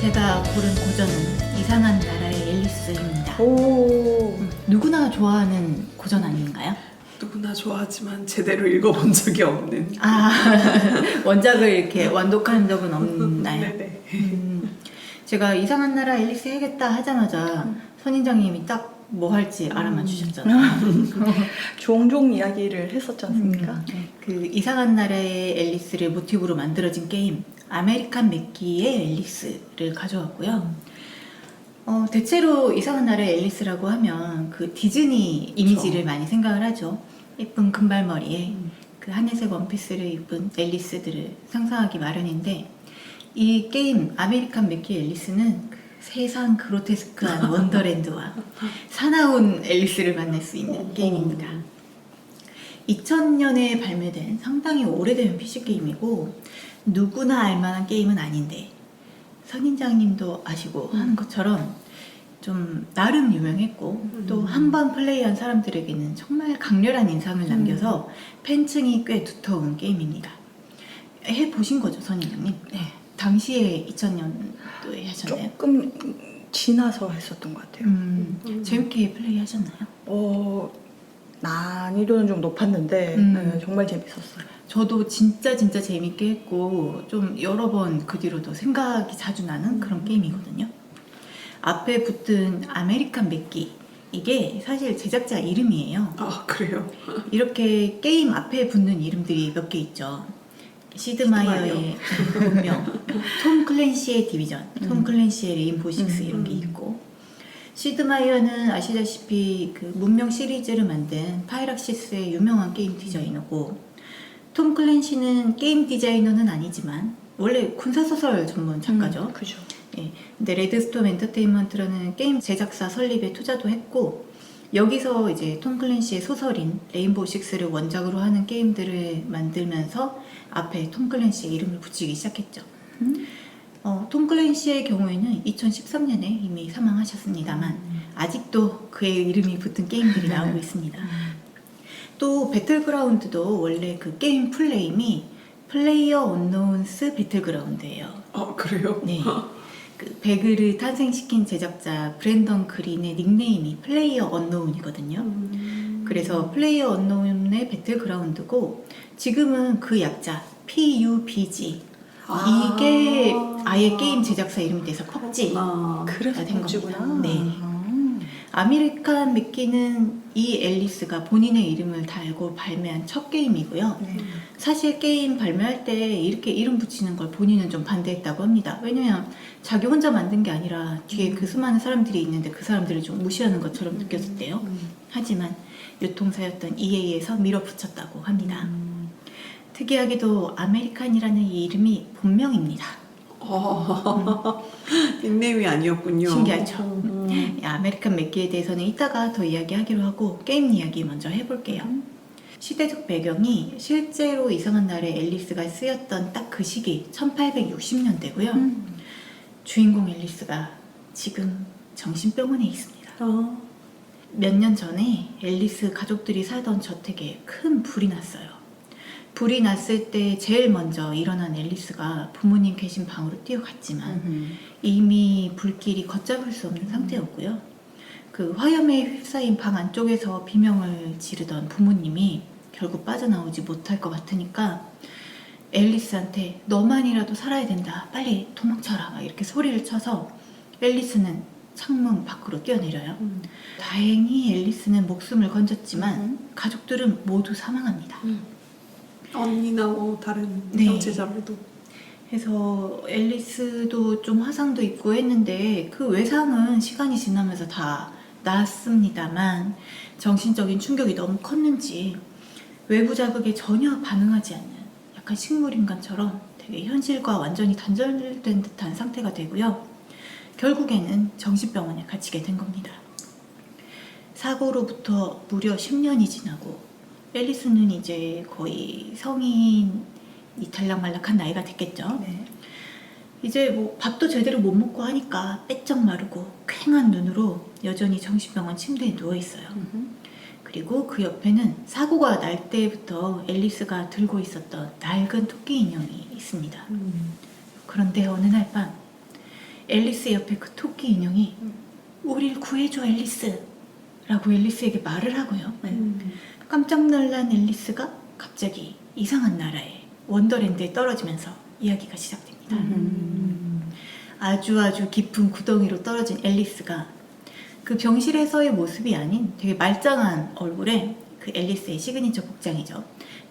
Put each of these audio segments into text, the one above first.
제가 고른 고전은 이상한 나라의 앨리스입니다. 오. 누구나 좋아하는 고전 아닌가요? 누구나 좋아하지만 제대로 읽어본 적이 없는. 아, 원작을 이렇게 완독한 적은 없나요? 네네. 제가 이상한 나라 앨리스 해야겠다 하자마자 선인장님이 딱 뭐 할지 알아만 주셨잖아요. 종종 이야기를 했었지 않습니까? 그 이상한 나라의 앨리스를 모티브로 만들어진 게임 아메리칸 맥기의 앨리스를 가져왔고요. 대체로 이상한 나라의 앨리스라고 하면 그 디즈니 이미지를 많이 생각을 하죠. 예쁜 금발머리에 그 하늘색 원피스를 입은 앨리스들을 상상하기 마련인데, 이 게임 아메리칸 맥기 앨리스는 그 세상 그로테스크한 원더랜드와 사나운 앨리스를 만날 수 있는 게임입니다. 2000년에 발매된 상당히 오래된 PC게임이고 누구나 알만한 게임은 아닌데 선인장님도 아시고 하는 것처럼 좀 나름 유명했고 또 한 번 플레이한 사람들에게는 정말 강렬한 인상을 남겨서 팬층이 꽤 두터운 게임입니다. 해보신 거죠, 선인장님? 네. 당시에 2000년도에 하셨나요? 조금 지나서 했었던 것 같아요. 재밌게 플레이 하셨나요? 난이도는 좀 높았는데 네, 정말 재밌었어요. 저도 진짜 재밌게 했고 좀 여러 번 그 뒤로도 생각이 자주 나는 그런 게임이거든요. 앞에 붙은 아메리칸 맥기, 이게 사실 제작자 이름이에요. 아, 그래요? 이렇게 게임 앞에 붙는 이름들이 몇 개 있죠. 시드마이어의 운명, 톰 클랜시의 디비전, 톰 클랜시의 레인보우 식스 이런 게 있고, 시드마이어는 아시다시피 그 문명 시리즈를 만든 파이락시스의 유명한 게임 디자이너고, 톰 클랜시는 게임 디자이너는 아니지만 원래 군사소설 전문 작가죠. 그죠. 예, 근데 레드스톰 엔터테인먼트라는 게임 제작사 설립에 투자도 했고, 여기서 이제 톰 클랜시의 소설인 레인보우 식스를 원작으로 하는 게임들을 만들면서 앞에 톰 클랜시의 이름을 붙이기 시작했죠. 톰 클랜시의 경우에는 2013년에 이미 사망하셨습니다만 아직도 그의 이름이 붙은 게임들이 나오고 있습니다. 또 배틀그라운드도 원래 그 게임 풀네임이 플레이어 언노운스 배틀그라운드예요. 그래요? 네. 그 배그를 탄생시킨 제작자 브랜던 그린의 닉네임이 플레이어 언노운이거든요. 그래서 플레이어 언노운의 배틀그라운드고, 지금은 그 약자 PUBG, 이게 아예 게임 제작사 이름이 돼서 펍지가 그래서 된 펍지구나. 겁니다. 네. 아메리칸 맥기는 이 앨리스가 본인의 이름을 달고 발매한 첫 게임이고요. 네. 사실 게임 발매할 때 이렇게 이름 붙이는 걸 본인은 좀 반대했다고 합니다. 왜냐면 자기 혼자 만든 게 아니라 뒤에 그 수많은 사람들이 있는데 그 사람들을 좀 무시하는 것처럼 느껴졌대요. 하지만 유통사였던 EA에서 밀어붙였다고 합니다. 특이하게도 아메리칸이라는 이 이름이 본명입니다. 닉네임이 아니었군요. 신기하죠? 아메리칸 맥기에 대해서는 이따가 더 이야기하기로 하고 게임 이야기 먼저 해볼게요. 시대적 배경이 실제로 이상한 나라의 앨리스가 쓰였던 딱 그 시기 1860년대고요. 주인공 앨리스가 지금 정신병원에 있습니다. 몇 년 전에 앨리스 가족들이 살던 저택에 큰 불이 났어요. 불이 났을 때 제일 먼저 일어난 앨리스가 부모님 계신 방으로 뛰어갔지만 이미 불길이 걷잡을 수 없는 상태였고요. 그 화염에 휩싸인 방 안쪽에서 비명을 지르던 부모님이 결국 빠져나오지 못할 것 같으니까 앨리스한테 너만이라도 살아야 된다, 빨리 도망쳐라, 막 이렇게 소리를 쳐서 앨리스는 창문 밖으로 뛰어내려요. 다행히 앨리스는 목숨을 건졌지만 가족들은 모두 사망합니다. 언니나 뭐 다른 네. 형제자매도. 그래서 앨리스도 좀 화상도 입고 했는데 그 외상은 시간이 지나면서 다 나았습니다만 정신적인 충격이 너무 컸는지 외부 자극에 전혀 반응하지 않는 약간 식물인간처럼 되게 현실과 완전히 단절된 듯한 상태가 되고요. 결국에는 정신병원에 갇히게 된 겁니다. 사고로부터 무려 10년이 지나고 앨리스는 이제 거의 성인이 달락말락한 나이가 됐겠죠. 네. 이제 뭐 밥도 제대로 못 먹고 하니까 빼쩍 마르고 퀭한 눈으로 여전히 정신병원 침대에 누워있어요. 그리고 그 옆에는 사고가 날 때부터 앨리스가 들고 있었던 낡은 토끼 인형이 있습니다. 그런데 어느 날 밤 앨리스 옆에 그 토끼 인형이 우릴 구해줘 앨리스 라고 앨리스에게 말을 하고요. 깜짝 놀란 앨리스가 갑자기 이상한 나라에 원더랜드에 떨어지면서 이야기가 시작됩니다. 아주 깊은 구덩이로 떨어진 앨리스가 그 병실에서의 모습이 아닌 되게 말짱한 얼굴에 그 앨리스의 시그니처 복장이죠.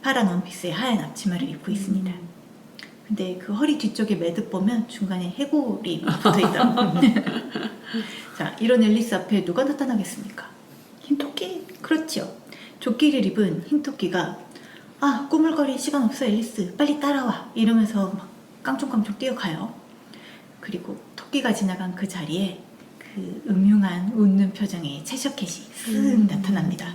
파란 원피스에 하얀 앞치마를 입고 있습니다. 근데 그 허리 뒤쪽에 매듭 보면 중간에 해골이 붙어 있더라고요. 자, 이런 앨리스 앞에 누가 나타나겠습니까? 흰 토끼. 그렇죠. 조끼를 입은 흰 토끼가 아, 꾸물거릴 시간 없어 앨리스 빨리 따라와 이러면서 막 깡총깡총 뛰어가요. 그리고 토끼가 지나간 그 자리에 그 음흉한 웃는 표정의 채셔캣이 쓱 나타납니다.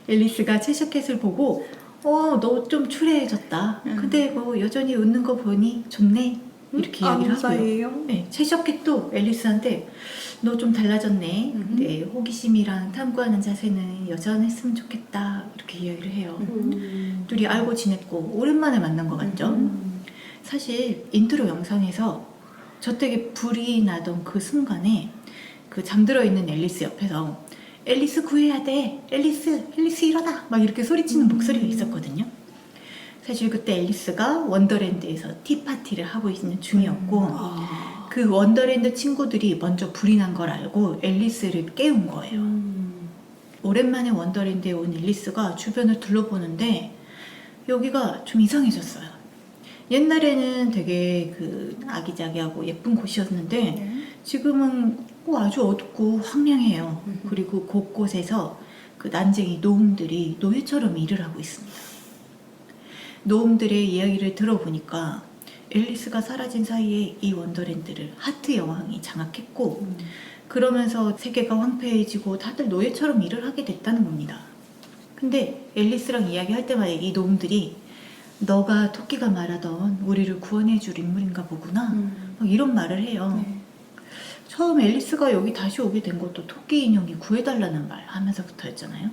앨리스가 채셔캣을 보고 너 좀 추레해졌다. 근데 뭐 여전히 웃는 거 보니 좋네. 이렇게 이야기를 하고요. 사이에요? 네, 채셔캣도 앨리스한테 너 좀 달라졌네. 근데 호기심이랑 탐구하는 자세는 여전했으면 좋겠다. 이렇게 이야기를 해요. 둘이 알고 지냈고 오랜만에 만난 것 같죠? 사실 인트로 영상에서 저택에 불이 나던 그 순간에 그 잠들어 있는 앨리스 옆에서 앨리스 구해야 돼. 앨리스 일어나. 막 이렇게 소리치는 목소리가 있었거든요. 사실 그때 앨리스가 원더랜드에서 티파티를 하고 있는 중이었고 그 원더랜드 친구들이 먼저 불이 난 걸 알고 앨리스를 깨운 거예요. 오랜만에 원더랜드에 온 앨리스가 주변을 둘러보는데 여기가 좀 이상해졌어요. 옛날에는 되게 그 아기자기하고 예쁜 곳이었는데 지금은 아주 어둡고 황량해요. 그리고 곳곳에서 그 난쟁이 노움들이 노예처럼 일을 하고 있습니다. 노움들의 이야기를 들어보니까 앨리스가 사라진 사이에 이 원더랜드를 하트 여왕이 장악했고 그러면서 세계가 황폐해지고 다들 노예처럼 일을 하게 됐다는 겁니다. 근데 앨리스랑 이야기할 때마다 이 노움들이 너가 토끼가 말하던 우리를 구원해줄 인물인가 보구나 막 이런 말을 해요. 처음 앨리스가 여기 다시 오게 된 것도 토끼 인형이 구해달라는 말 하면서부터였잖아요.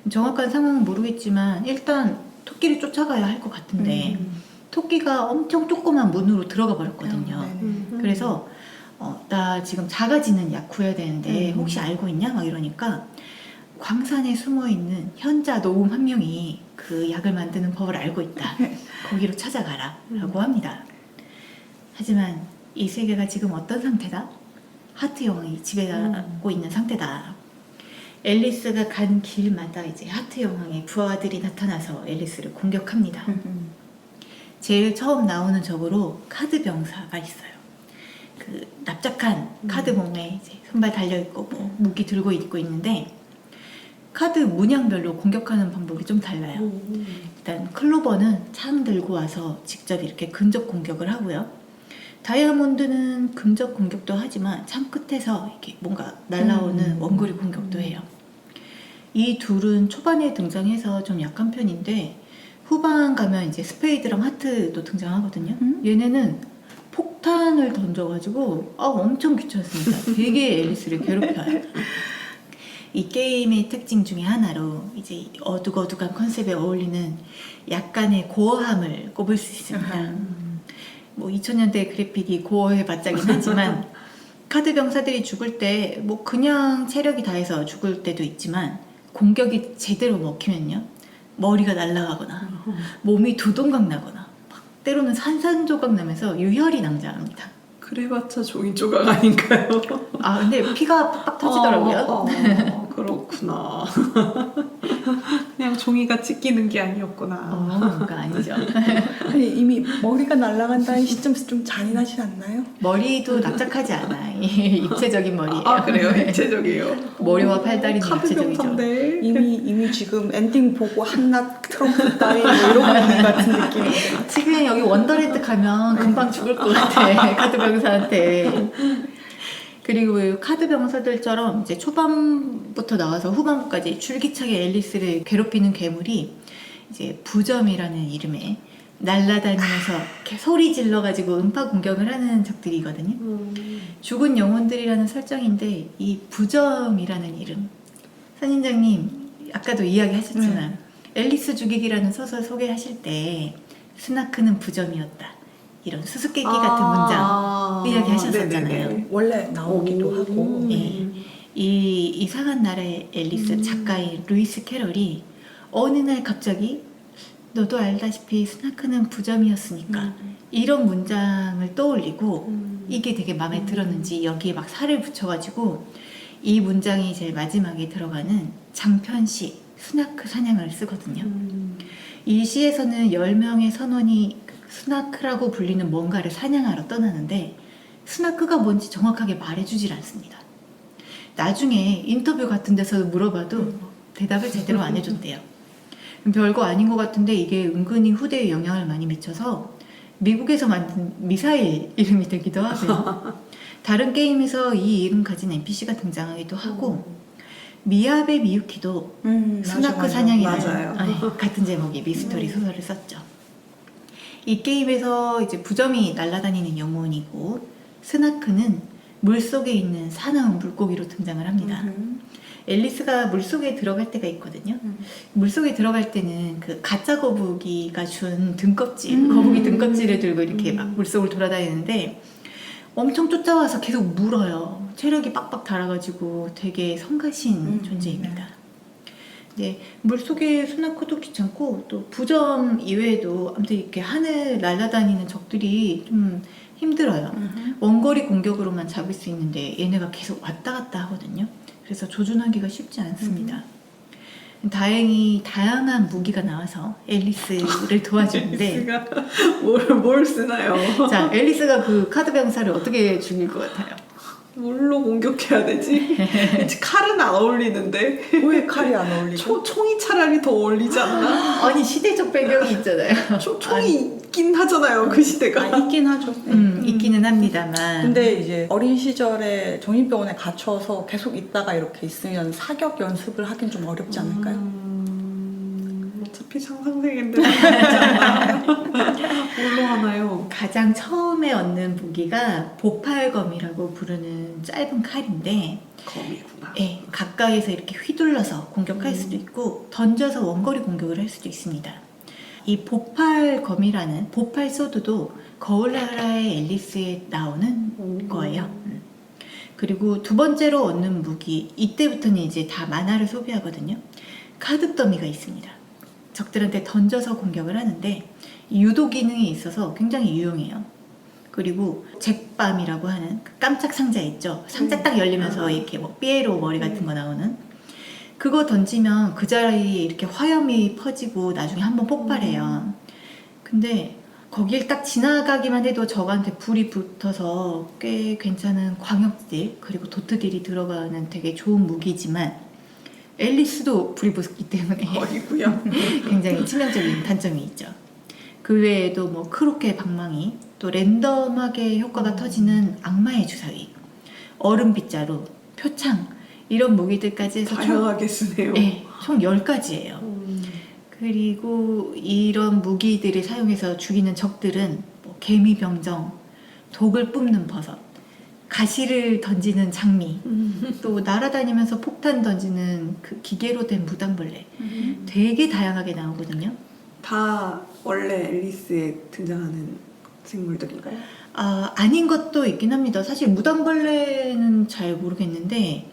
정확한 상황은 모르겠지만 일단 토끼를 쫓아가야 할 것 같은데 토끼가 엄청 조그만 문으로 들어가 버렸거든요. 그래서 나 지금 작아지는 약 구해야 되는데 혹시 알고 있냐? 막 이러니까 광산에 숨어있는 현자 노움 한 명이 그 약을 만드는 법을 알고 있다. 거기로 찾아가라 라고 합니다. 하지만 이 세계가 지금 어떤 상태다? 하트 여왕이 지배하고 있는 상태다. 앨리스가 간 길마다 이제 하트 여왕의 부하들이 나타나서 앨리스를 공격합니다. 제일 처음 나오는 적으로 카드 병사가 있어요. 그 납작한 카드 몸에 이제 손발 달려있고 뭐 무기 들고 있고 있는데 카드 문양별로 공격하는 방법이 좀 달라요. 일단 클로버는 창 들고 와서 직접 이렇게 근접 공격을 하고요. 다이아몬드는 근접 공격도 하지만 창 끝에서 이렇게 뭔가 날아오는 원거리 공격도 해요. 이 둘은 초반에 등장해서 좀 약한 편인데 후반 가면 이제 스페이드랑 하트도 등장하거든요. 얘네는 폭탄을 던져가지고 엄청 귀찮습니다. 되게 앨리스를 괴롭혀요. 이 게임의 특징 중에 하나로 이제 어둑어둑한 컨셉에 어울리는 약간의 고어함을 꼽을 수 있습니다. 뭐 2000년대 그래픽이 고어해 봤자긴 하지만 카드 병사들이 죽을 때 뭐 그냥 체력이 다해서 죽을 때도 있지만 공격이 제대로 먹히면요 머리가 날아가거나 몸이 두동강 나거나 막 때로는 산산조각 나면서 유혈이 낭자합니다. 그래봤자 종이 조각 아닌가요? 아 근데 피가 빡빡 터지더라고요. 그렇구나. 그냥 종이가 찢기는 게 아니었구나. 그거 아니죠. 아니 이미 머리가 날아간다는 시점에서 좀 잔인하진 않나요? 머리도 납작하지 않아. 입체적인 머리예요. 아 그래요? 네. 입체적이에요. 머리와 팔다리는 카드 입체적이죠. 병사인데. 이미 지금 엔딩 보고 한낱 트럼프 따위 뭐 이러고 있는 것 같은 느낌인데. 지금 여기 원더랜드 가면 금방 죽을 것 같아. 카드 병사한테. 그리고 카드 병사들처럼 이제 초반부터 나와서 후반부까지 줄기차게 앨리스를 괴롭히는 괴물이 이제 부점이라는 이름의 날아다니면서 이렇게 소리 질러가지고 음파 공격을 하는 적들이거든요. 죽은 영혼들이라는 설정인데 이 부점이라는 이름 선인장님 아까도 이야기하셨지만 앨리스 죽이기라는 소설 소개하실 때 스나크는 부점이었다 이런 수수께끼 같은 문장 이야기하셨었잖아요. 네네네. 원래 나오기도 오. 하고. 네. 이 이상한 나라의 앨리스 작가인 루이스 캐럴이 어느 날 갑자기 너도 알다시피 스나크는 부점이었으니까 이런 문장을 떠올리고 이게 되게 마음에 들었는지 여기에 막 살을 붙여가지고 이 문장이 제일 마지막에 들어가는 장편시 스나크 사냥을 쓰거든요. 이 시에서는 10명의 선원이 스나크라고 불리는 뭔가를 사냥하러 떠나는데 스나크가 뭔지 정확하게 말해주질 않습니다. 나중에 인터뷰 같은 데서 물어봐도 대답을 제대로 안 해줬대요. 별거 아닌 것 같은데 이게 은근히 후대에 영향을 많이 미쳐서 미국에서 만든 미사일 이름이 되기도 하고요. 다른 게임에서 이 이름 가진 NPC가 등장하기도 하고 미야베 미유키도 스나크 맞아. 맞아요. 같은 제목의 미스터리 소설을 썼죠. 이 게임에서 이제 부점이 날아다니는 영혼이고 스나크는 물속에 있는 사나운 물고기로 등장을 합니다. 앨리스가 물속에 들어갈 때가 있거든요. 물속에 들어갈 때는 그 가짜 거북이가 준 등껍질, 거북이 등껍질을 들고 이렇게 막 물속을 돌아다니는데 엄청 쫓아와서 계속 물어요. 체력이 빡빡 달아가지고 되게 성가신 존재입니다. 네, 물속에 스나크도 귀찮고 또 부점 이외에도 아무튼 이렇게 하늘 날아다니는 적들이 좀 힘들어요. 원거리 공격으로만 잡을 수 있는데 얘네가 계속 왔다 갔다 하거든요. 그래서 조준하기가 쉽지 않습니다. 다행히 다양한 무기가 나와서 앨리스를 도와주는데 앨리스가 뭘 쓰나요? 자, 앨리스가 그 카드 병사를 어떻게 죽일 것 같아요? 뭘로 공격해야 되지? 칼은 안 어울리는데 왜 칼이 안 어울리죠? 총이 차라리 더 어울리지 않나? 아니 시대적 배경이 있잖아요. 총이 있긴 하잖아요, 그 시대가. 있긴 하죠. 있기는 합니다만 근데 이제 어린 시절에 정신병원에 gat혀서 계속 있다가 이렇게 있으면 사격 연습을 하긴 좀 어렵지 않을까요? 어차피 상상세계인데 뭘로 하나요? 가장 처음에 얻는 무기가 보팔검이라고 부르는 짧은 칼인데 검이구나. 예, 가까이서 이렇게 휘둘러서 공격할 수도 있고 던져서 원거리 공격을 할 수도 있습니다. 이 보팔검이라는 보팔 소드도 거울나라의 앨리스에 나오는 거예요. 그리고 두 번째로 얻는 무기, 이때부터는 이제 다 만화를 소비하거든요. 카드 더미가 있습니다. 적들한테 던져서 공격을 하는데 유도 기능이 있어서 굉장히 유용해요. 그리고 잭밤이라고 하는 그 깜짝 상자 있죠. 상자 딱 열리면서 이렇게 뭐 삐에로 머리 같은 거 나오는 그거 던지면 그 자리에 이렇게 화염이 퍼지고 나중에 한번 폭발해요. 근데 거길 딱 지나가기만 해도 적한테 불이 붙어서 꽤 괜찮은 광역딜 그리고 도트딜이 들어가는 되게 좋은 무기지만 앨리스도 불이 붙기 때문에 어이구야. 굉장히 치명적인 단점이 있죠. 그 외에도 뭐 크로케 방망이, 또 랜덤하게 효과가 터지는 악마의 주사위, 얼음 빗자루, 표창 이런 무기들까지 해서 다양하게 쓰네요. 총 10가지예요. 그리고 이런 무기들을 사용해서 죽이는 적들은 뭐 개미병정, 독을 뿜는 버섯, 가시를 던지는 장미, 또 날아다니면서 폭탄 던지는 그 기계로 된 무당벌레 되게 다양하게 나오거든요. 다 원래 앨리스에 등장하는 생물들인가요? 아닌 것도 있긴 합니다. 사실 무당벌레는 잘 모르겠는데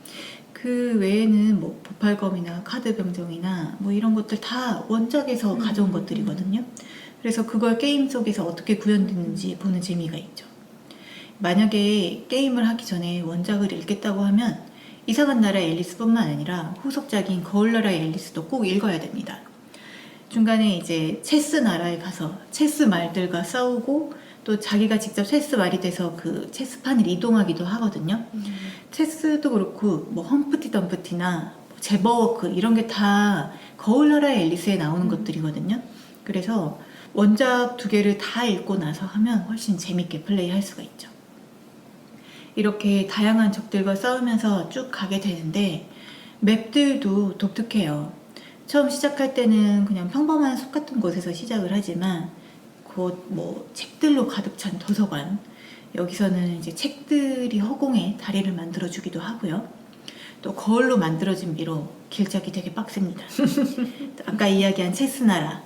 그 외에는 뭐 보팔검이나 카드병정이나 뭐 이런 것들 다 원작에서 가져온 것들이거든요. 그래서 그걸 게임 속에서 어떻게 구현됐는지 보는 재미가 있죠. 만약에 게임을 하기 전에 원작을 읽겠다고 하면 이상한 나라의 앨리스뿐만 아니라 후속작인 거울나라의 앨리스도 꼭 읽어야 됩니다. 중간에 이제 체스 나라에 가서 체스 말들과 싸우고 또 자기가 직접 체스 말이 돼서 그 체스판을 이동하기도 하거든요. 체스도 그렇고 뭐 험프티 덤프티나 제버워크 이런 게 다 거울나라의 앨리스에 나오는 것들이거든요. 그래서 원작 2개를 다 읽고 나서 하면 훨씬 재밌게 플레이할 수가 있죠. 이렇게 다양한 적들과 싸우면서 쭉 가게 되는데 맵들도 독특해요. 처음 시작할 때는 그냥 평범한 숲 같은 곳에서 시작을 하지만 곧 뭐 책들로 가득 찬 도서관, 여기서는 이제 책들이 허공에 다리를 만들어 주기도 하고요. 또 거울로 만들어진 미로, 길잡이 되게 빡셉니다. 아까 이야기한 체스나라,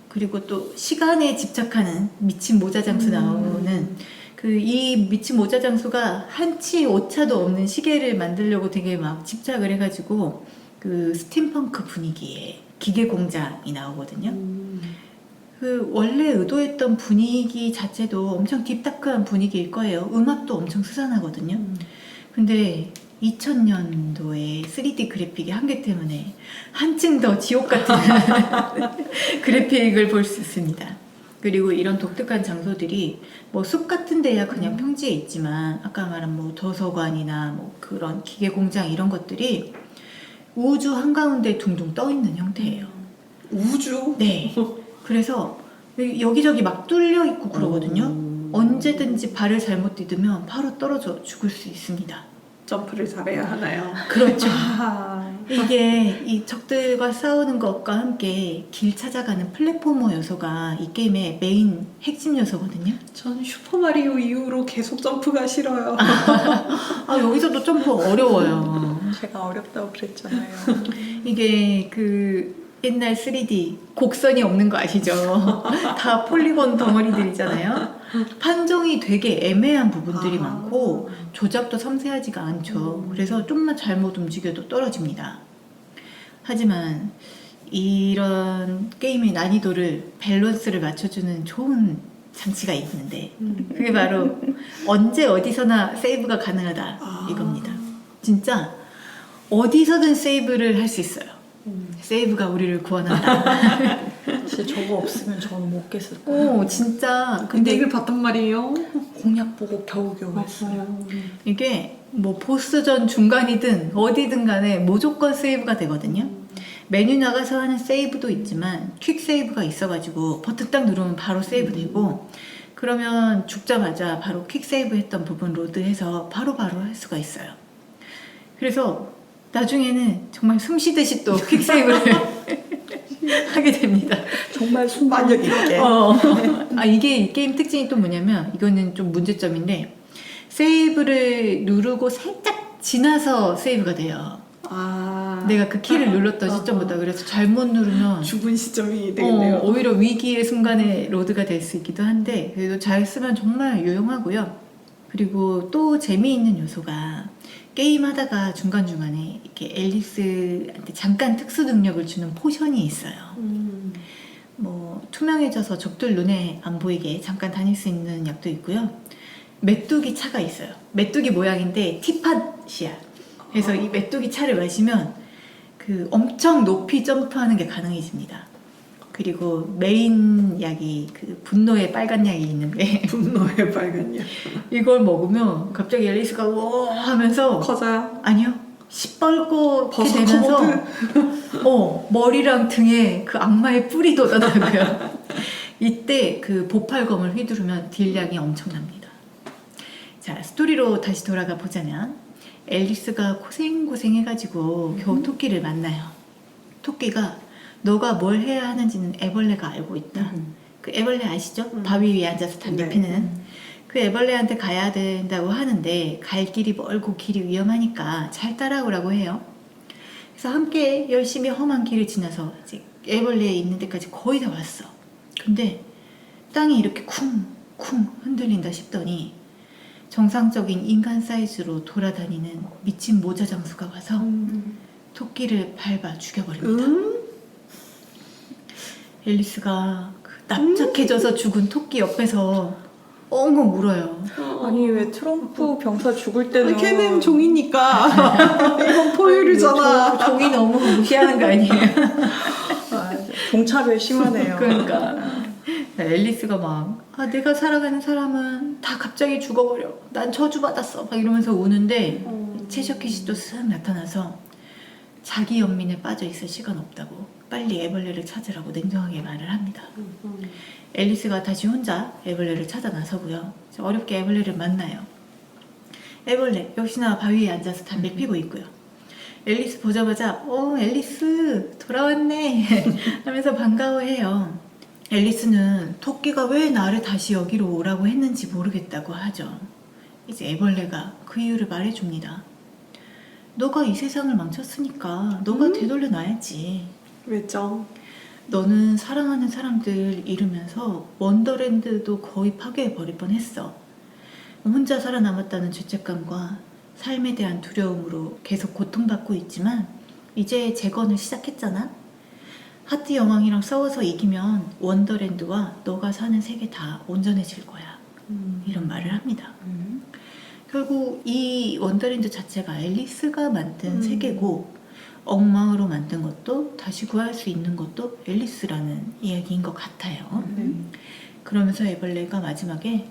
그리고 또 시간에 집착하는 미친 모자 장수 나오는 이 미친 모자 장수가 한치 오차도 없는 시계를 만들려고 되게 막 집착을 해가지고 그 스팀펑크 분위기의 기계 공장이 나오거든요. 그 원래 의도했던 분위기 자체도 엄청 딥다크한 분위기일 거예요. 음악도 엄청 스산하거든요. 근데 2000년도에 3D 그래픽의 한계 때문에 한층 더 지옥 같은 그래픽을 볼 수 있습니다. 그리고 이런 독특한 장소들이 뭐 숲 같은 데야 그냥 평지에 있지만 아까 말한 뭐 도서관이나 뭐 그런 기계 공장 이런 것들이 우주 한가운데 둥둥 떠 있는 형태예요. 우주? 네. 그래서 여기저기 막 뚫려 있고 그러거든요. 언제든지 발을 잘못 디디면 바로 떨어져 죽을 수 있습니다. 점프를 잘해야 하나요? 그렇죠. 아, 이게 이 적들과 싸우는 것과 함께 길 찾아가는 플랫포머 요소가 이 게임의 메인 핵심 요소거든요. 전 슈퍼마리오 이후로 계속 점프가 싫어요. 아, 여기서도 점프 어려워요. 제가 어렵다고 그랬잖아요. 이게 그 옛날 3D 곡선이 없는 거 아시죠? 다 폴리곤 덩어리들이잖아요. 판정이 되게 애매한 부분들이 많고 조작도 섬세하지가 않죠. 그래서 좀만 잘못 움직여도 떨어집니다. 하지만 이런 게임의 난이도를 밸런스를 맞춰주는 좋은 장치가 있는데 그게 바로 언제 어디서나 세이브가 가능하다 이겁니다. 진짜 어디서든 세이브를 할 수 있어요. 세이브가 우리를 구원한다. 진짜 저거 없으면 저는 못 깼을 거예요. 오, 진짜. 근데 근데 이걸 봤단 말이에요? 공약 보고 겨우겨우 했어요. 이게 뭐 보스전 중간이든 어디든 간에 무조건 세이브가 되거든요. 메뉴 나가서 하는 세이브도 있지만 퀵 세이브가 있어가지고 버튼 딱 누르면 바로 세이브 되고 그러면 죽자마자 바로 퀵 세이브 했던 부분 로드해서 바로바로 할 수가 있어요. 그래서 나중에는 정말 숨 쉬듯이 또 퀵 세이브를 하게 됩니다. 정말 순발력 있게. 아, 이게 이 게임 특징이 또 뭐냐면 이거는 좀 문제점인데 세이브를 누르고 살짝 지나서 세이브가 돼요. 아, 내가 그 키를 눌렀던 시점보다. 그래서 잘못 누르면 죽은 시점이 되겠네요. 오히려 위기의 순간에 로드가 될 수 있기도 한데 그래도 잘 쓰면 정말 유용하고요. 그리고 또 재미있는 요소가 게임하다가 중간중간에 이렇게 앨리스한테 잠깐 특수 능력을 주는 포션이 있어요. 뭐 투명해져서 적들 눈에 안 보이게 잠깐 다닐 수 있는 약도 있고요. 메뚜기 차가 있어요. 메뚜기 모양인데 티팟이야. 그래서 이 메뚜기 차를 마시면 그 엄청 높이 점프하는 게 가능해집니다. 그리고 메인 약이 그 분노의 빨간 약이 있는데 분노의 빨간 약. 이걸 먹으면 갑자기 앨리스가 오 하면서 커져요? 아니요 시뻘겋게 버섯 되면서 머리랑 등에 그 악마의 뿔이 돋아나고요. 이때 그 보팔검을 휘두르면 딜량이 엄청납니다. 자, 스토리로 다시 돌아가 보자면 앨리스가 고생고생 해가지고 겨우 토끼를 만나요. 토끼가 너가 뭘 해야 하는지는 애벌레가 알고 있다. 그 애벌레 아시죠? 바위 위에 앉아서 담배 네. 피는 그 애벌레한테 가야 된다고 하는데 갈 길이 멀고 길이 위험하니까 잘 따라오라고 해요. 그래서 함께 열심히 험한 길을 지나서 이제 애벌레 있는 데까지 거의 다 왔어. 근데 땅이 이렇게 쿵쿵 흔들린다 싶더니 정상적인 인간 사이즈로 돌아다니는 미친 모자 장수가 와서 토끼를 밟아 죽여버립니다. 앨리스가 그 납작해져서 죽은 토끼 옆에서 엉엉 울어요. 아니 왜 트럼프 병사 죽을 때는 걔는 종이니까. 이건 포유류잖아. 종이 너무 무시하는 거 아니에요? 종차별 심하네요. 그러니까 앨리스가 막 내가 사랑하는 사람은 다 갑자기 죽어버려. 난 저주받았어. 막 이러면서 우는데 채셔킷이 또 쓱 나타나서 자기 연민에 빠져 있을 시간 없다고 빨리 애벌레를 찾으라고 냉정하게 말을 합니다. 앨리스가 다시 혼자 애벌레를 찾아 나서고요. 어렵게 애벌레를 만나요. 애벌레 역시나 바위 위에 앉아서 담배 피고 있고요. 앨리스 보자마자 앨리스 돌아왔네 하면서 반가워해요. 앨리스는 토끼가 왜 나를 다시 여기로 오라고 했는지 모르겠다고 하죠. 이제 애벌레가 그 이유를 말해줍니다. 너가 이 세상을 망쳤으니까 너가 되돌려 놔야지. 왜죠? 너는 사랑하는 사람들 잃으면서 원더랜드도 거의 파괴해버릴 뻔했어. 혼자 살아남았다는 죄책감과 삶에 대한 두려움으로 계속 고통받고 있지만 이제 재건을 시작했잖아. 하트 여왕이랑 싸워서 이기면 원더랜드와 너가 사는 세계 다 온전해질 거야. 이런 말을 합니다. 결국 이 원더랜드 자체가 앨리스가 만든 세계고 엉망으로 만든 것도 다시 구할 수 있는 것도 앨리스라는 이야기인 것 같아요. 그러면서 애벌레가 마지막에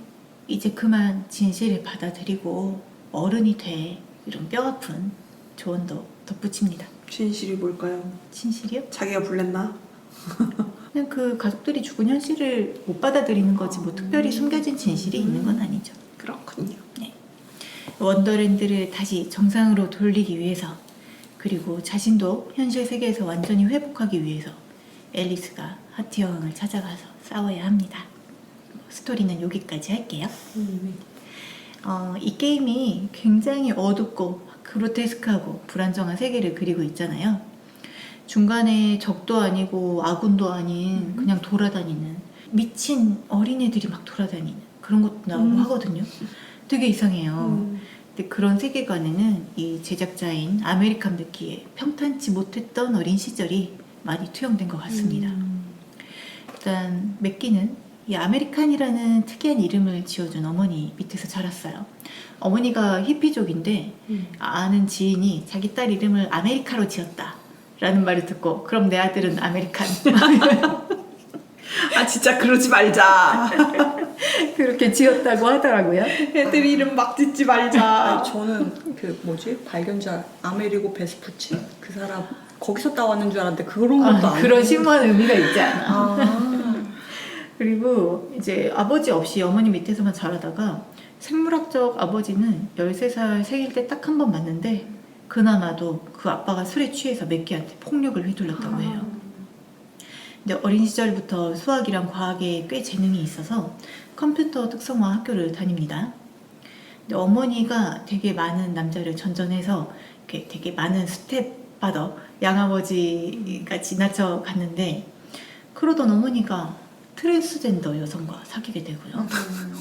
이제 그만 진실을 받아들이고 어른이 돼, 이런 뼈아픈 조언도 덧붙입니다. 진실이 뭘까요? 진실이요? 자기가 불렀나? 그냥 그 가족들이 죽은 현실을 못 받아들이는 거지 뭐 특별히 숨겨진 진실이 있는 건 아니죠. 그렇군요. 원더랜드를 다시 정상으로 돌리기 위해서, 그리고 자신도 현실 세계에서 완전히 회복하기 위해서 앨리스가 하트 여왕을 찾아가서 싸워야 합니다. 스토리는 여기까지 할게요. 이 게임이 굉장히 어둡고 그로테스크하고 불안정한 세계를 그리고 있잖아요. 중간에 적도 아니고 아군도 아닌 그냥 돌아다니는 미친 어린애들이 막 돌아다니는 그런 것도 나오고 하거든요. 되게 이상해요. 근데 그런 세계관에는 이 제작자인 아메리칸 맥기의 평탄치 못했던 어린 시절이 많이 투영된 것 같습니다. 일단 맥기는 이 아메리칸이라는 특이한 이름을 지어준 어머니 밑에서 자랐어요. 어머니가 히피족인데 아는 지인이 자기 딸 이름을 아메리카로 지었다 라는 말을 듣고 그럼 내 아들은 아메리칸 아 진짜 그러지 말자. 그렇게 지었다고 하더라고요. 애들 이름 막 짓지 말자. 아, 저는 그 뭐지 발견자 아메리고 베스푸치 그 사람 거기서 따왔는 줄 알았는데 그런 것도 아니고 그런 심오한 의미가 있지 않아. 아, 그리고 이제 아버지 없이 어머니 밑에서만 자라다가 생물학적 아버지는 13살 생일 때 딱 한 번 만났는데 그나마도 그 아빠가 술에 취해서 맥기한테 폭력을 휘둘렀다고 해요. 근데 어린 시절부터 수학이랑 과학에 꽤 재능이 있어서 컴퓨터 특성화 학교를 다닙니다. 근데 어머니가 되게 많은 남자를 전전해서 이렇게 되게 많은 스텝파더 양아버지가 지나쳐 갔는데 그러던 어머니가 트랜스젠더 여성과 사귀게 되고요.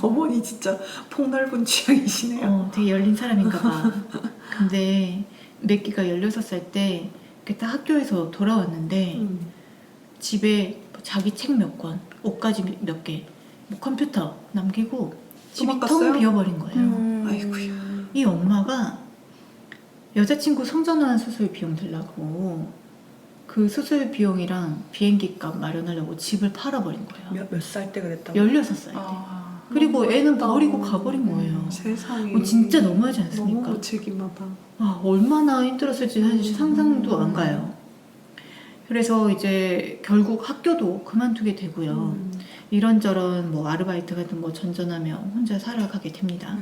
어머니 진짜 폭넓은 취향이시네요. 되게 열린 사람인가 봐. 근데 맥기가 16살 때 이렇게 딱 학교에서 돌아왔는데 집에 뭐 자기 책 몇 권, 옷가지 몇 개, 뭐 컴퓨터 남기고 집이 도망갔어요? 텅 비어버린 거예요. 아이고야. 이 엄마가 여자친구 성전환 수술 비용 들라고 그 수술 비용이랑 비행기 값 마련하려고 집을 팔아버린 거예요. 몇 살 때 그랬다고? 16살 때. 아, 그리고 애는 너무 버리고 어렵다. 가버린 거예요. 세상에. 진짜 너무하지 않습니까? 너무 무책임하다. 얼마나 힘들었을지 사실 상상도 안 가요. 그래서 이제 결국 학교도 그만두게 되고요. 이런저런 뭐 아르바이트 같은 거 전전하며 혼자 살아가게 됩니다.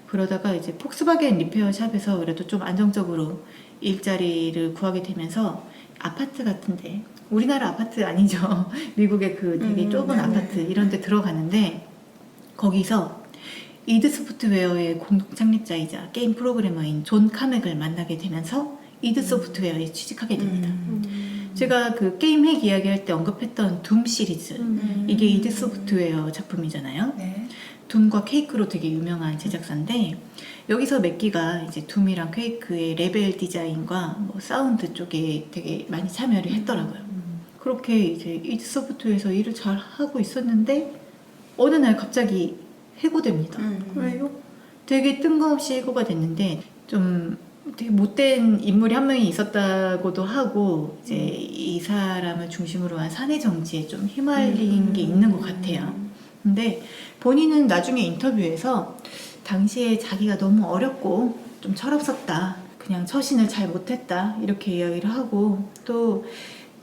그러다가 이제 폭스바겐 리페어 샵에서 그래도 좀 안정적으로 일자리를 구하게 되면서 아파트 같은데, 우리나라 아파트 아니죠. 미국의 그 되게 좁은 네네. 아파트 이런 데 들어가는데 거기서 이드 소프트웨어의 공동 창립자이자 게임 프로그래머인 존 카맥을 만나게 되면서 이드 소프트웨어에 취직하게 됩니다. 제가 그 게임 핵 이야기할 때 언급했던 둠 시리즈, 이게 이드 소프트웨어 작품이잖아요. 네. 둠과 퀘이크로 되게 유명한 제작사인데 여기서 맥기가 이제 둠이랑 퀘이크의 레벨 디자인과 뭐 사운드 쪽에 되게 많이 참여를 했더라고요. 그렇게 이제 이드 소프트웨어에서 일을 잘 하고 있었는데 어느 날 갑자기 해고됩니다. 왜요? 되게 뜬금없이 해고가 됐는데 좀 되게 못된 인물이 한 명이 있었다고도 하고 이제 이 사람을 중심으로 한 사내 정치에 좀 휘말린 게 있는 것 같아요. 근데 본인은 나중에 인터뷰에서 당시에 자기가 너무 어렸고 좀 철없었다, 그냥 처신을 잘 못했다 이렇게 이야기를 하고, 또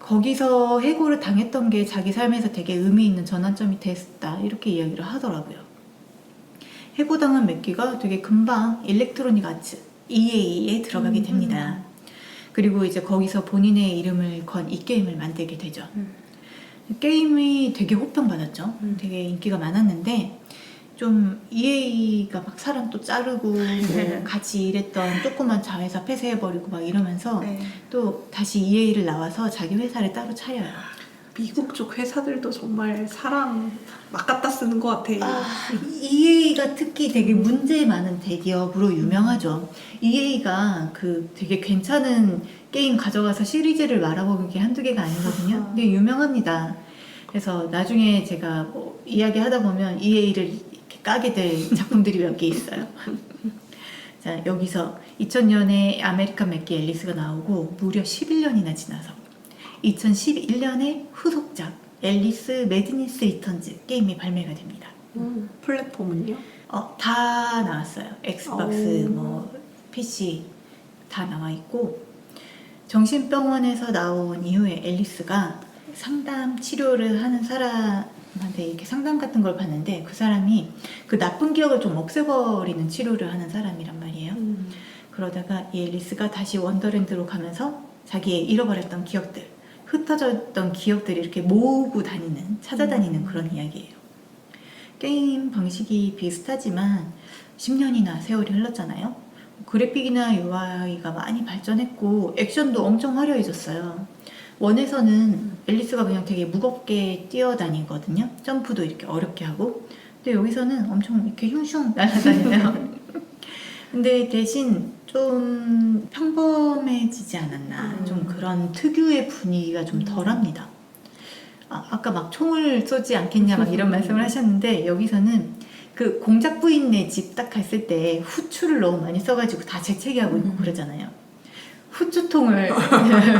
거기서 해고를 당했던 게 자기 삶에서 되게 의미 있는 전환점이 됐다 이렇게 이야기를 하더라고요. 해고당한 맥기가 되게 금방 일렉트로닉 아츠 EA에 들어가게 됩니다. 그리고 이제 거기서 본인의 이름을 건 이 게임을 만들게 되죠. 게임이 되게 호평받았죠. 되게 인기가 많았는데 좀 EA가 막 사람 또 자르고 뭐 같이 일했던 조그만 자회사 폐쇄해버리고 막 이러면서 네. 또 다시 EA를 나와서 자기 회사를 따로 차려요. 미국 쪽 회사들도 정말 사람 막 갖다 쓰는 것 같아. EA가 특히 되게 문제 많은 대기업으로 유명하죠. EA가 그 되게 괜찮은 게임 가져가서 시리즈를 말아먹은 게 한두 개가 아니거든요. 근데 유명합니다. 그래서 나중에 제가 뭐 이야기하다 보면 EA를 이렇게 까게 될 작품들이 몇 개 있어요. 자, 여기서 2000년에 아메리칸 맥기 앨리스가 나오고 무려 11년이나 지나서 2011년에 후속작 앨리스 매드니스 리턴즈 게임이 발매가 됩니다. 플랫폼은요? 다 나왔어요. 엑스박스, 오. 뭐 PC 다 나와 있고 정신병원에서 나온 이후에 앨리스가 상담 치료를 하는 사람한테 이렇게 상담 같은 걸 받는데 그 사람이 그 나쁜 기억을 좀 없애버리는 치료를 하는 사람이란 말이에요. 그러다가 이 앨리스가 다시 원더랜드로 가면서 자기의 잃어버렸던 기억들, 흩어졌던 기억들을 이렇게 모으고 다니는, 찾아다니는 그런 이야기예요. 게임 방식이 비슷하지만 10년이나 세월이 흘렀잖아요. 그래픽이나 UI가 많이 발전했고 액션도 엄청 화려해졌어요. 원에서는 앨리스가 그냥 되게 무겁게 뛰어다니거든요. 점프도 이렇게 어렵게 하고. 근데 여기서는 엄청 이렇게 흉흉 날아다녀요. 근데 대신 좀 평범해지지 않았나. 좀 그런 특유의 분위기가 좀 덜합니다. 아까 막 총을 쏘지 않겠냐 막 이런 말씀을 하셨는데 여기서는 그 공작 부인네 집 딱 갔을 때 후추를 너무 많이 써가지고 다 재채기하고 있고 그러잖아요. 후추통을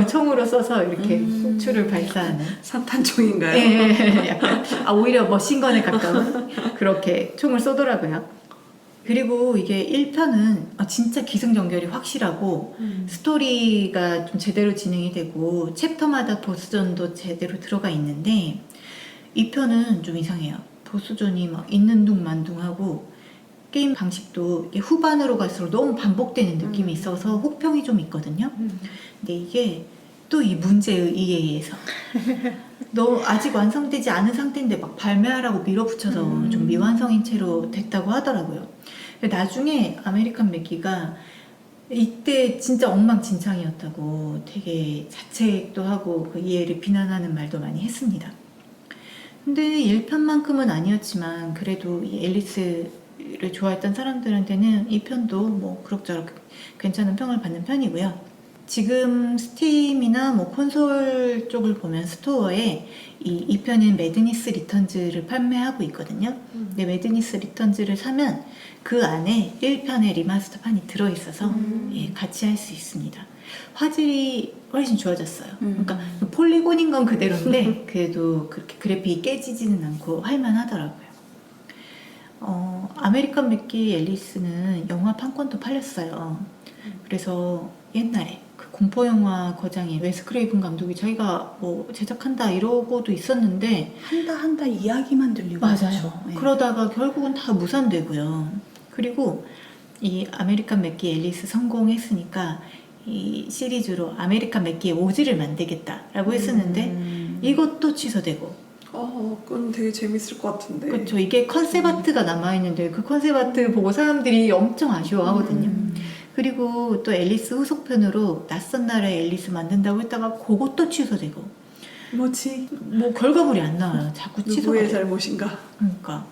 총으로 써서 이렇게 후추를 발사하는. 산탄총인가요? 예, 약간 오히려 머신건에 가까운 그렇게 총을 쏘더라고요. 그리고 이게 1편은 진짜 기승전결이 확실하고 스토리가 좀 제대로 진행이 되고 챕터마다 보스전도 제대로 들어가 있는데 2편은 좀 이상해요. 보스전이 막 있는 둥 만둥하고 게임 방식도 이게 후반으로 갈수록 너무 반복되는 느낌이 있어서 혹평이 좀 있거든요. 근데 이게 또 이 문제에 의해서 너 아직 완성되지 않은 상태인데 막 발매하라고 밀어붙여서 좀 미완성인 채로 됐다고 하더라고요. 나중에 아메리칸 맥기가 이때 진짜 엉망진창이었다고 되게 자책도 하고 그 이해를 비난하는 말도 많이 했습니다. 근데 1편만큼은 아니었지만 그래도 이 앨리스를 좋아했던 사람들한테는 2편도 뭐 그럭저럭 괜찮은 평을 받는 편이고요. 지금 스팀이나 뭐 콘솔 쪽을 보면 스토어에 이 2편인 매드니스 리턴즈를 판매하고 있거든요. 근데 매드니스 리턴즈를 사면 그 안에 1편의 리마스터판이 들어있어서 예, 같이 할 수 있습니다. 화질이 훨씬 좋아졌어요. 그러니까 폴리곤인 건 그대로인데 그래도 그렇게 그래픽이 깨지지는 않고 할만하더라고요. 아메리칸 맥기 앨리스는 영화 판권도 팔렸어요. 그래서 옛날에 그 공포 영화 거장인 웨스 크레이븐 감독이 자기가 뭐 제작한다 이러고도 있었는데 한다 이야기만 들리고 맞아요. 그렇죠. 네. 그러다가 결국은 다 무산되고요. 그리고 이 아메리칸 맥기 앨리스 성공했으니까 이 시리즈로 아메리칸 맥기의 오즈를 만들겠다라고 했었는데 이것도 취소되고. 그건 되게 재밌을 것 같은데. 그렇죠. 이게 컨셉 아트가 남아있는데 그 컨셉 아트 보고 사람들이 엄청 아쉬워하거든요. 그리고 또 앨리스 후속편으로 낯선 나라의 앨리스 만든다고 했다가 그것도 취소되고. 뭐지? 뭐 결과물이 안 나와요. 자꾸 취소가 누구의 돼요. 잘못인가? 그러니까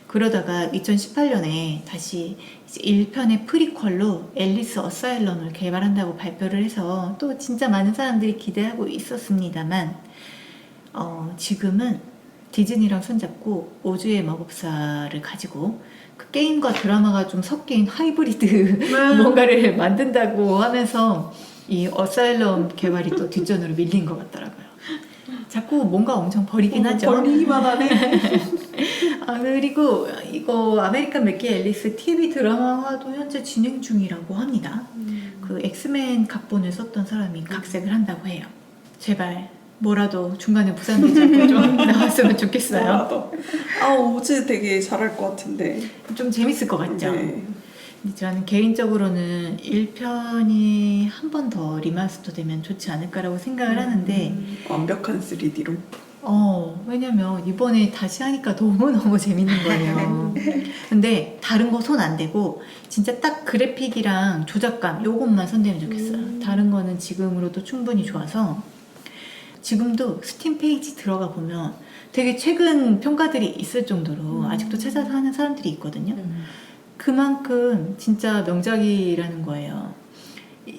그러다가 2018년에 다시 1편의 프리퀄로 앨리스 어사일럼을 개발한다고 발표를 해서 또 진짜 많은 사람들이 기대하고 있었습니다만 지금은 디즈니랑 손잡고 오즈의 마법사를 가지고 그 게임과 드라마가 좀 섞인 하이브리드 뭔가를 만든다고 하면서 이 어사일럼 개발이 또 뒷전으로 밀린 것 같더라고요. 자꾸 뭔가 엄청 버리긴 하죠. 버리기만 하네. 그리고 이거 아메리칸 맥기 앨리스 TV 드라마화도 현재 진행 중이라고 합니다. 그 엑스맨 각본을 썼던 사람이 각색을 한다고 해요. 제발 뭐라도 중간에 무산되지 않고 좀 나왔으면 좋겠어요. 뭐라도. 오즈 되게 잘할 것 같은데. 좀 재밌을 것 같죠? 네. 근데 저는 개인적으로는 1편이 한 번 더 리마스터 되면 좋지 않을까라고 생각을 하는데 완벽한 3D로. 왜냐면 이번에 다시 하니까 너무너무 재밌는 거예요. 근데 다른 거 손 안 대고 진짜 딱 그래픽이랑 조작감 요것만 손대면 좋겠어요. 다른 거는 지금으로도 충분히 좋아서 지금도 스팀 페이지 들어가 보면 되게 최근 평가들이 있을 정도로 아직도 찾아서 하는 사람들이 있거든요. 그만큼 진짜 명작이라는 거예요.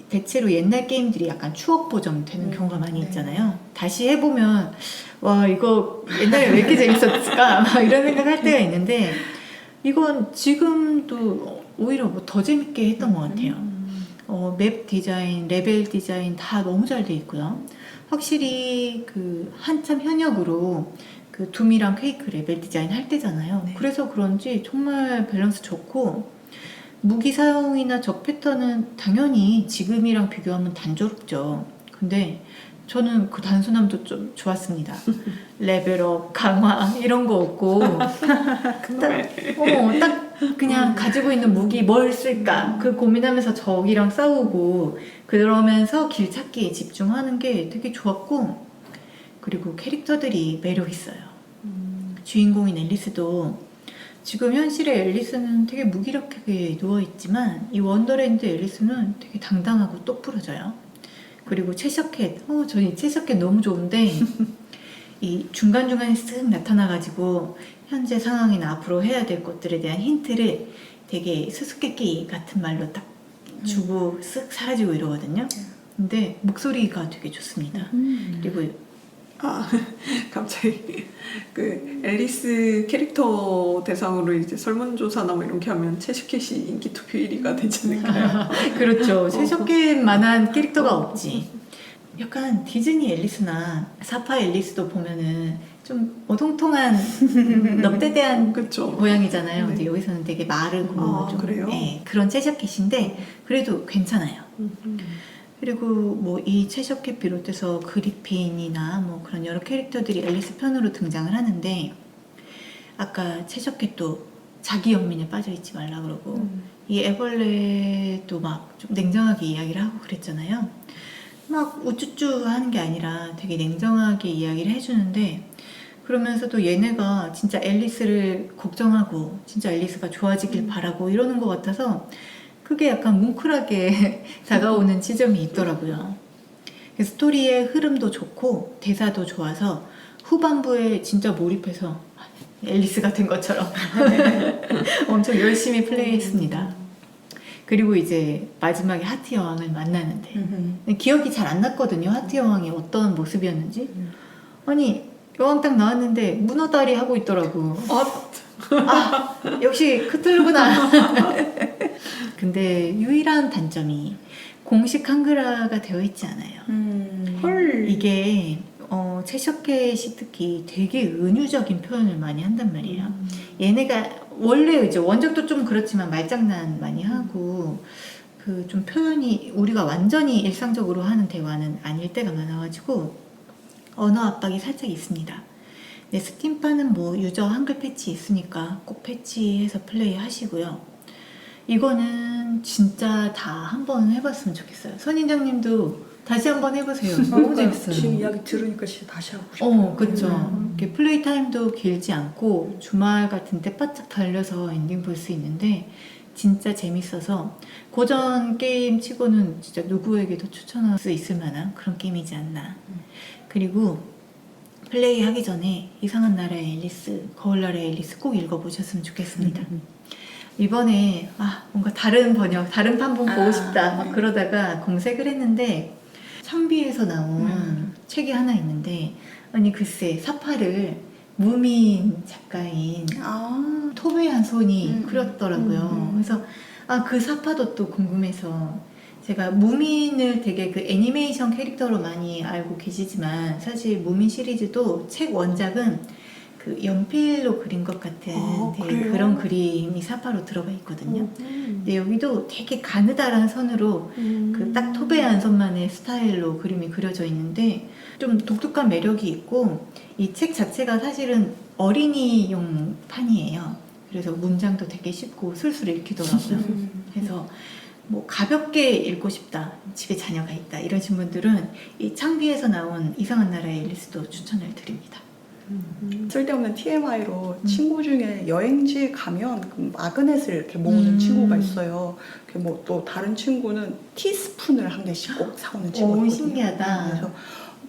대체로 옛날 게임들이 약간 추억 보정 되는 경우가 많이 있잖아요. 다시 해보면 와 이거 옛날에 왜 이렇게 재밌었을까 막 이런 생각할 때가 있는데 이건 지금도 오히려 뭐 더 재밌게 했던 것 같아요. 맵 디자인, 레벨 디자인 다 너무 잘 돼 있고요. 확실히 그 한참 현역으로 그 둠이랑 퀘이크 레벨 디자인 할 때잖아요. 네. 그래서 그런지 정말 밸런스 좋고 무기 사용이나 적 패턴은 당연히 지금이랑 비교하면 단조롭죠. 근데 저는 그 단순함도 좀 좋았습니다. 레벨업, 강화 이런 거 없고 딱 그냥 가지고 있는 무기 뭘 쓸까 그 고민하면서 적이랑 싸우고 그러면서 길 찾기에 집중하는 게 되게 좋았고 그리고 캐릭터들이 매력 있어요. 주인공인 앨리스도 지금 현실의 앨리스는 되게 무기력하게 누워있지만 이 원더랜드 앨리스는 되게 당당하고 똑부러져요. 그리고 채셔캣, 저는 이 채셔캣 너무 좋은데 이 중간중간에 쓱 나타나가지고 현재 상황이나 앞으로 해야 될 것들에 대한 힌트를 되게 수수께끼 같은 말로 딱 주고 쓱 사라지고 이러거든요. 근데 목소리가 되게 좋습니다. 그리고 갑자기 그 앨리스 캐릭터 대상으로 이제 설문조사나 뭐 이런 게 하면 채식캣이 인기 투표 1위가 되지 않을까요? 그렇죠. 채셔캣만한 캐릭터가 없지. 약간 디즈니 앨리스나 사파 앨리스도 보면은 좀 어동통한 넙대대한 그쵸. 모양이잖아요. 네. 근데 여기서는 되게 마르고 좀 그래요? 네, 그런 채셔캣인데 그래도 괜찮아요. 그리고 뭐 이 채셔캣 비롯해서 그리핀이나 뭐 그런 여러 캐릭터들이 앨리스 편으로 등장을 하는데 아까 채셔캣도 자기 연민에 빠져 있지 말라 그러고 이 애벌레도 막 좀 냉정하게 이야기를 하고 그랬잖아요. 막 우쭈쭈 하는 게 아니라 되게 냉정하게 이야기를 해주는데 그러면서도 얘네가 진짜 앨리스를 걱정하고 진짜 앨리스가 좋아지길 바라고 이러는 것 같아서 그게 약간 뭉클하게 다가오는 지점이 있더라고요. 그래서 스토리의 흐름도 좋고 대사도 좋아서 후반부에 진짜 몰입해서 앨리스가 된 것처럼 엄청 열심히 플레이했습니다. 그리고 이제 마지막에 하트 여왕을 만나는데 기억이 잘 안 났거든요. 하트 여왕이 어떤 모습이었는지. 아니 여왕 딱 나왔는데 문어다리 하고 있더라고. 역시 크툴루구나. 근데 유일한 단점이 공식 한글화가 되어 있지 않아요. 헐. 이게 채셔캣이 특히 되게 은유적인 표현을 많이 한단 말이에요. 얘네가 원래 이제 원작도 좀 그렇지만 말장난 많이 하고 그 좀 표현이 우리가 완전히 일상적으로 하는 대화는 아닐 때가 많아가지고 언어 압박이 살짝 있습니다. 네, 스팀판은 뭐 유저 한글 패치 있으니까 꼭 패치해서 플레이 하시고요. 이거는 진짜 다 한번 해봤으면 좋겠어요. 선인장님도 다시 한번 해보세요. 너무 재밌어요. 지금 이야기 들으니까 진짜 다시 하고 싶어요. 그쵸. 이렇게 플레이 타임도 길지 않고 주말 같은 때 바짝 달려서 엔딩 볼 수 있는데 진짜 재밌어서 고전 게임 치고는 진짜 누구에게도 추천할 수 있을 만한 그런 게임이지 않나. 그리고 플레이 하기 전에 이상한 나라의 앨리스, 거울 나라의 앨리스 꼭 읽어보셨으면 좋겠습니다. 이번에 뭔가 다른 번역, 다른 판본 보고 싶다 막 그러다가 검색을 했는데 창비에서 나온 책이 하나 있는데 아니 글쎄 사파를 무민 작가인 토베한 손이 그렸더라고요. 그래서 그 사파도 또 궁금해서 제가 무민을 되게 그 애니메이션 캐릭터로 많이 알고 계시지만 사실 무민 시리즈도 책 원작은 그 연필로 그린 것 같은 되게 그래요? 그런 그림이 사파로 들어가 있거든요. 근데 여기도 되게 가느다란 선으로 그 딱 토베한 손만의 스타일로 그림이 그려져 있는데 좀 독특한 매력이 있고 이 책 자체가 사실은 어린이용 판이에요. 그래서 문장도 되게 쉽고 술술 읽히더라고요. 그래서 뭐 가볍게 읽고 싶다, 집에 자녀가 있다 이러신 분들은 이 창비에서 나온 이상한 나라의 앨리스도 추천을 드립니다. 쓸데없는 TMI로 친구 중에 여행지에 가면 그 마그넷을 이렇게 모으는 친구가 있어요. 뭐 또 다른 친구는 티스푼을 한 개씩 꼭 사오는 친구가 있거든요. 신기하다. 그래서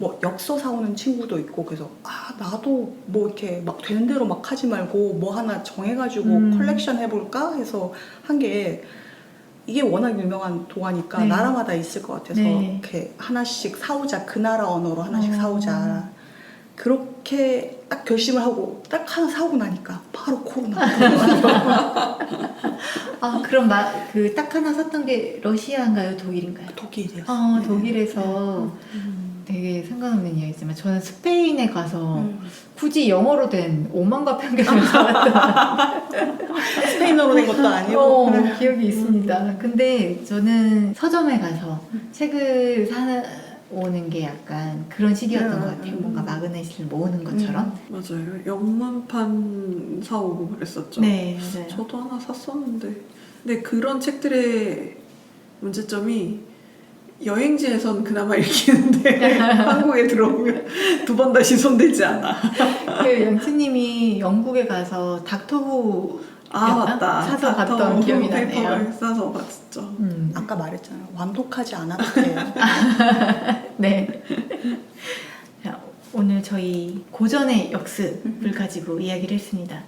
뭐 엽서 사오는 친구도 있고 그래서 아 나도 뭐 이렇게 막 되는 대로 막 하지 말고 뭐 하나 정해가지고 컬렉션 해볼까 해서 한 게 이게 워낙 유명한 동화니까 네. 나라마다 있을 것 같아서 네. 이렇게 하나씩 사오자 그 나라 언어로 하나씩 사오자 그렇게 딱 결심을 하고 딱 하나 사오고 나니까 바로 코로나 아, 그럼 그 딱 하나 샀던 게 러시아인가요? 독일인가요? 독일이었어요. 아, 독일에서 되게 상관없는 이야기지만 저는 스페인에 가서 굳이 영어로 된 오만과 편견을 사왔던 스페인어로 된 것도 아니고 기억이 있습니다. 근데 저는 서점에 가서 책을 사오는 게 약간 그런 시기였던 것 같아요. 뭔가 마그넷을 모으는 것처럼. 맞아요. 영문판 사오고 그랬었죠. 네, 맞아요. 저도 하나 샀었는데 근데 그런 책들의 문제점이 여행지에선 그나마 읽히는데 한국에 들어오면 두 번 다시 손대지 않아. 그 양치님이 영국에 가서 닥터후 맞다. 사서 봤던 기억이 나네요. 페이퍼를 사서 봤었죠. 아까 말했잖아요. 완독하지 않아도 돼요. 네. 자, 오늘 저희 고전의 역습을 가지고 이야기를 했습니다.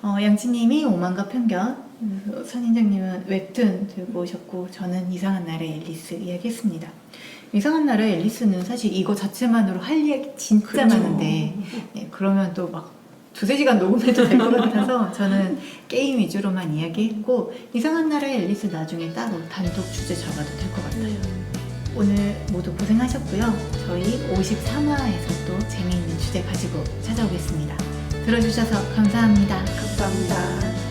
양치님이 오만과 편견, 선인장님은 웹툰 들고 오셨고 저는 이상한 나라의 앨리스 이야기했습니다. 이상한 나라의 앨리스는 사실 이거 자체만으로 할 이야기 진짜 그렇죠. 많은데 네, 그러면 또 막 2-3시간 녹음해도 될 것 같아서 저는 게임 위주로만 이야기했고 이상한 나라의 앨리스 나중에 따로 단독 주제 잡아도 될 것 같아요. 오늘 모두 고생하셨고요. 저희 53화에서 또 재미있는 주제 가지고 찾아오겠습니다. 들어주셔서 감사합니다. 감사합니다.